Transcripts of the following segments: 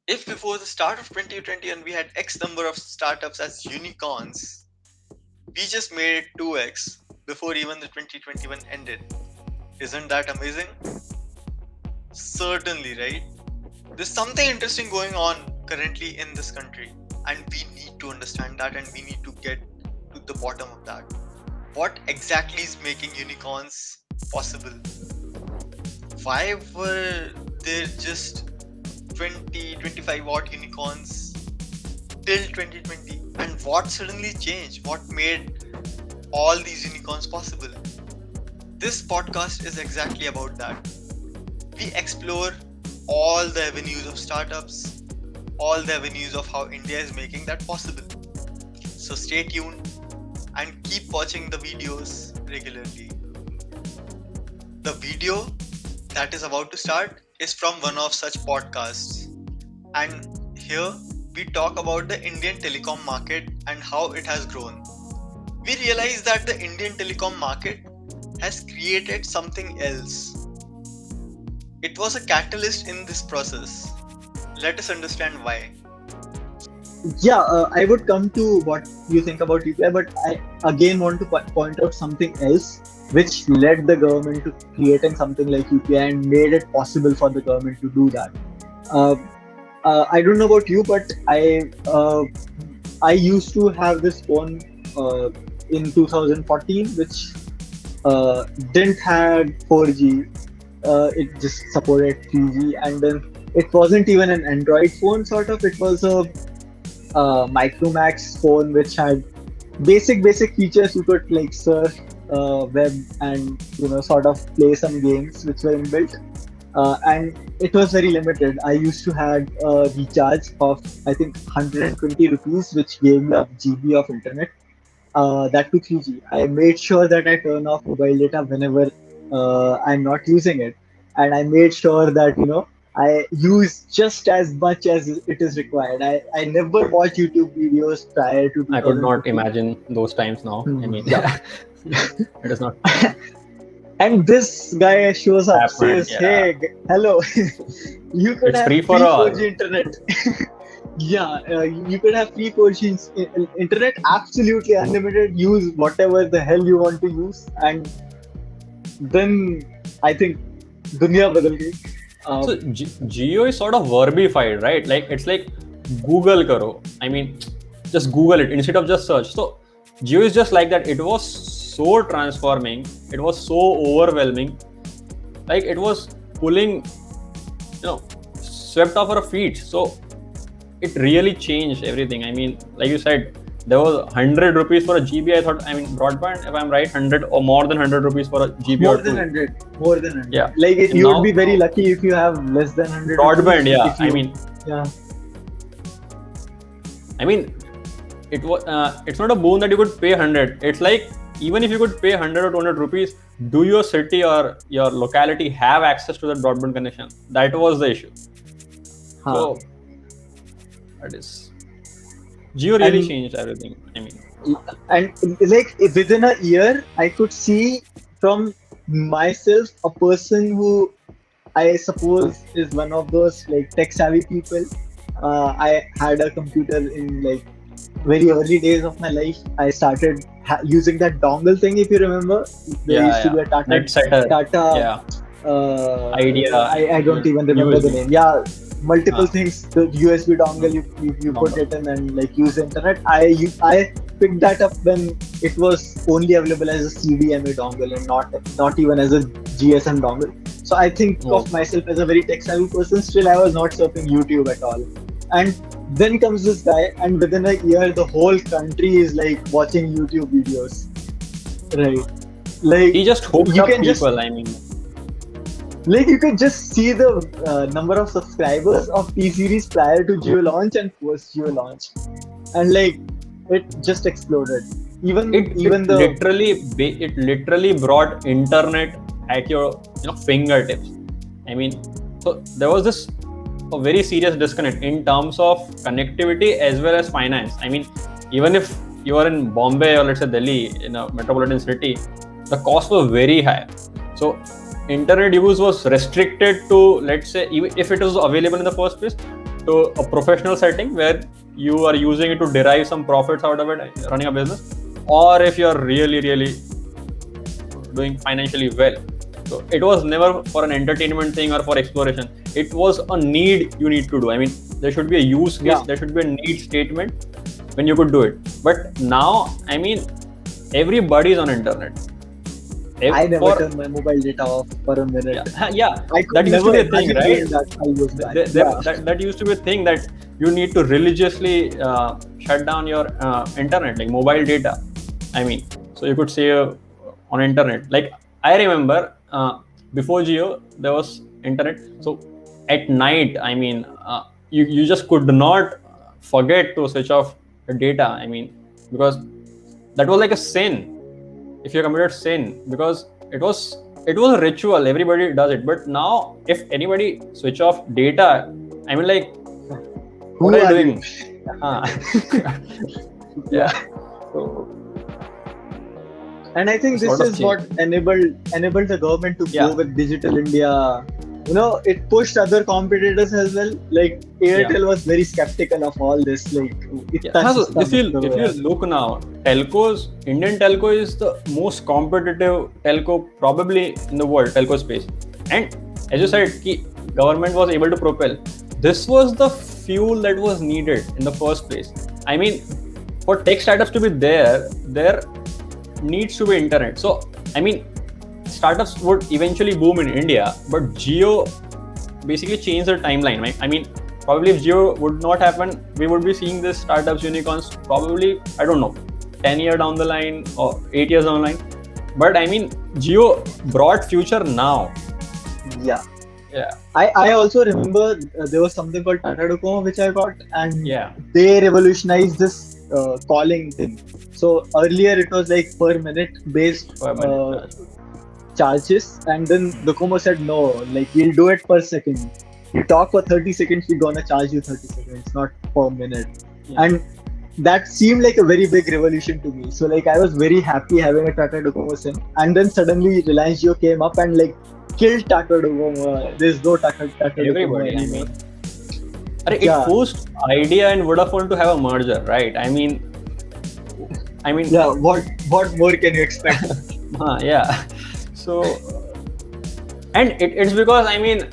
If before the start of 2021 we had X number of startups as unicorns, we just made it 2x before even the 2021 ended. Isn't that amazing? Certainly, right? There's something interesting going on currently in this country, and we need to understand that and we need to get to the bottom of that. What exactly is making unicorns possible? Why were there just 20, 25 odd unicorns till 2020? And what suddenly changed? What made all these unicorns possible? This podcast is exactly about that. We explore all the avenues of startups, all the avenues of how India is making that possible. So stay tuned and keep watching the videos regularly. The video that is about to start is from one of such podcasts. And here we talk about the Indian telecom market and how it has grown. We realize that the Indian telecom market has created something else. It was a catalyst in this process. Let us understand why. Yeah, I would come to what you think about UPI, but I again want to point out something else which led the government to creating something like UPI and made it possible for the government to do that. Uh, I don't know about you, but I used to have this phone uh, in 2014, which uh, didn't had 4G. It just supported 3G, and then it wasn't even an Android phone. Sort of, it was a Micromax phone which had basic features. You could like surf web and sort of play some games which were inbuilt, and it was very limited. I used to had a recharge of I think 120 rupees, which gave me a GB of internet. That to 3G. I made sure that I turn off mobile data whenever I'm not using it, and I made sure that I use just as much as it is required. I never watch YouTube videos prior to I could not 2015. imagine those times now. I mean, Yeah. it is not And this guy shows up, happened. says, Yeah, "Hey, hello, you could it's have free for free all. 4G internet." Yeah, you could have free 4G internet, absolutely unlimited. Use whatever the hell you want to use, and then I think dunya badal gayi. Uh, So Geo is sort of verbified, right? Like it's like Google karo. I mean, just Google it instead of just search. So Geo is just like that. It was so transforming. It was so overwhelming. Like it was pulling, swept off our feet. So it really changed everything. I mean, like you said, there was 100 rupees for a GB. I thought, I mean, broadband, if I'm right, 100 or more than 100 rupees for a GB more or than two. 100, more than 100. Yeah. Like And you would be now, very lucky if you have less than 100 broadband, rupees. yeah. If you, yeah. I mean, it's not a boon that you could pay 100. It's like, even if you could pay 100 or 200 rupees, do your city or your locality have access to the broadband connection? That was the issue. So, that is... Geo really And- changed everything. I mean, And like within a year, I could see from myself a person who I suppose is one of those like tech savvy people. I had a computer in like very early days of my life. I started using that dongle thing, if you remember. There used to be a Tata. Yeah. Idea. I don't even remember the USB. name. Yeah, multiple things. The USB dongle, you put it in and like use the internet. I picked that up when it was only available as a CDMA dongle and not even as a GSM dongle. So I think of myself as a very tech savvy person. Still, I was not surfing YouTube at all. And then comes this guy, and within a year, the whole country is like watching YouTube videos. Right? Like He just hooked you up can people. just I mean, like you can just see the number of subscribers of T series prior to Geo launch and post Geo launch, and like it just exploded. it literally brought internet at your fingertips. I mean, so there was this a very serious disconnect in terms of connectivity as well as finance. I mean, even if you are in Bombay or let's say Delhi, in a metropolitan city, the costs were very high. So internet use was restricted to, let's say, even if it was available in the first place, to a professional setting where you are using it to derive some profits out of it, running a business, or if you are really, really doing financially well. So it was never for an entertainment thing or for exploration. It was a need you need to do. I mean, there should be a use case, there should be a need statement when you could do it. But now, I mean, everybody's on internet. I never turn my mobile data off for a minute. Yeah, that used to be a thing, right? That used to be a thing that you need to religiously shut down your internet, like mobile data. I mean, so you could save on internet. Like I remember before Jio, there was internet. So at night, I mean, you just could not forget to switch off the data. I mean, because that was like a sin. If you committed sin, because it was a ritual, everybody does it. But now, if anybody switch off data, I mean, like, what are you doing? Yeah. So, and I think this is what enabled the government to go with Digital India. You know, it pushed other competitors as well. Like Airtel was very skeptical of all this. Like, if you look now, telcos, Indian telco is the most competitive telco probably in the world, telco space. And as you said, government was able to propel. This was the fuel that was needed in the first place. I mean, for tech startups to be there needs to be internet. So, I mean, startups would eventually boom in India, but Jio basically changed the timeline. I mean, probably if Jio would not happen, we would be seeing this startups, unicorns, probably, I don't know, 10 years down the line or 8 years down the line. But I mean, Jio brought future now. Yeah. I also remember there was something called Tata Docomo which I got, and they revolutionized this calling thing. So earlier it was like per minute based charges, and then Docomo said no, like we'll do it per second. You talk for 30 seconds, we're gonna charge you 30 seconds, not per minute. And that seemed like a very big revolution to me. So like I was very happy having a Tata Docomo SIM, and then suddenly Reliance Jio came up and like killed Tata Docomo. There's no Tata Docomo anymore. It forced Idea and Vodafone to have a merger, right? I mean, yeah. What more can you expect? Yeah. So, and it's because I mean,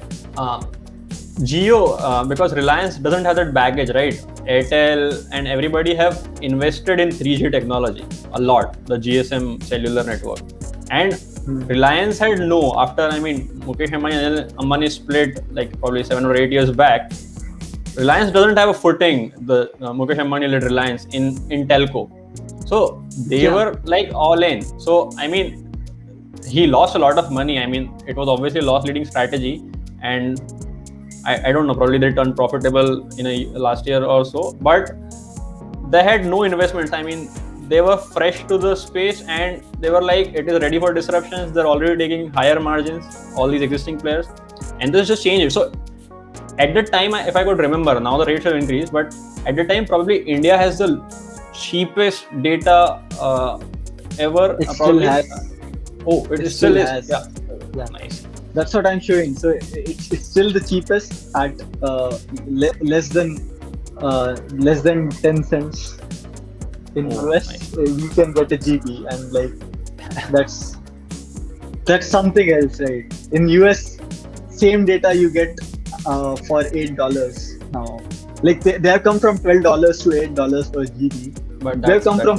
Jio, because Reliance doesn't have that baggage, right? Airtel and everybody have invested in 3G technology a lot, the GSM cellular network, and Reliance had after Mukesh Ambani split like probably 7 or 8 years back. Reliance doesn't have a footing, the Mukesh Ambani led Reliance in telco. So they were like all in. So I mean, he lost a lot of money. I mean, it was obviously a loss leading strategy, and I don't know, probably they turned profitable in last year or so, but they had no investments. I mean, they were fresh to the space and they were like, it is ready for disruptions. They're already taking higher margins, all these existing players, and this just changed it. So at the time, if I could remember, now the rates have increased, but at the time, probably India has the cheapest data ever. It still has. Oh, it still is. Yeah. Nice. That's what I'm showing. So it's still the cheapest at less than 10 cents in US. Nice. You can get a GB, and like that's something else, right? In US, same data you get for $8 now. Like they have come from $12 to $8 per GB. But they have come from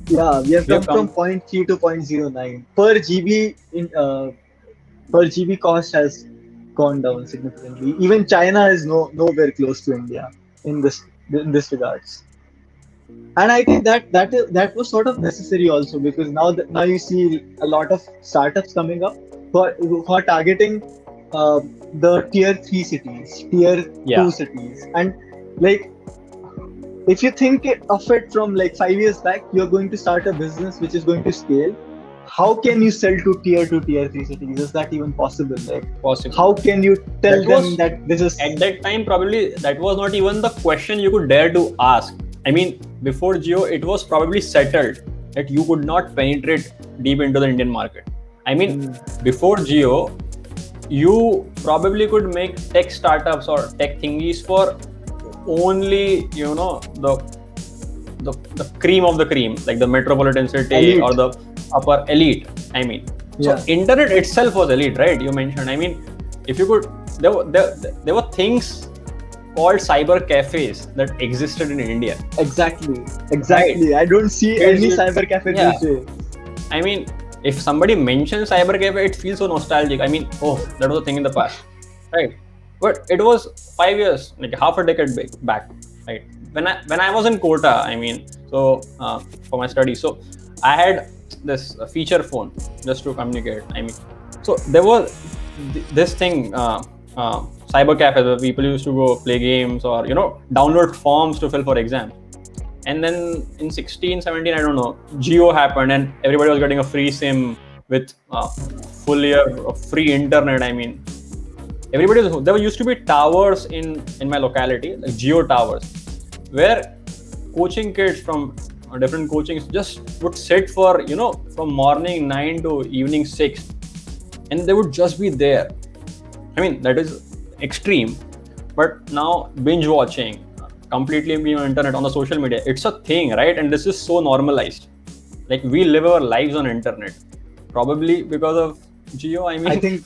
we have come from 0.3 to 0.09 per GB. Per GB cost has gone down significantly. Even China is nowhere close to India in this regards. And I think that was sort of necessary also, because now you see a lot of startups coming up who are targeting the tier 3 cities, tier 2 cities, and like, if you think of it from like 5 years back, you're going to start a business which is going to scale. How can you sell to tier 2, tier 3 cities? Is that even possible? Like, possible. How can you tell them that this is... At that time, probably that was not even the question you could dare to ask. I mean, before Jio, it was probably settled that you could not penetrate deep into the Indian market. I mean, before Jio, you probably could make tech startups or tech thingies for only the cream of the cream, like the metropolitan city Elite. or the upper elite. I mean, so Yeah. internet itself was elite, right? You mentioned. I mean, if you could, there were things called cyber cafes that existed in India. Exactly. I don't see Yes, any you- cyber cafe yeah. these days. I mean, if somebody mentions cyber cafe, it feels so nostalgic. I mean, oh, that was a thing in the past, right? But it was 5 years, like half a decade back, right? When I was in Kota, I mean, so for my studies, so I had this feature phone just to communicate. I mean, so there was this thing, cyber cafe where people used to go play games or download forms to fill for exams. And then in 16, 17, I don't know, Jio happened and everybody was getting a free SIM with full year of free internet. I mean, there used to be towers in my locality, like Jio towers, where coaching kids from different coachings just would sit for from morning 9 to evening 6, and they would just be there. I mean, that is extreme. But now binge watching, completely being on internet, on the social media, it's a thing, right? And this is so normalized. Like, we live our lives on internet, probably because of Geo. I mean, I think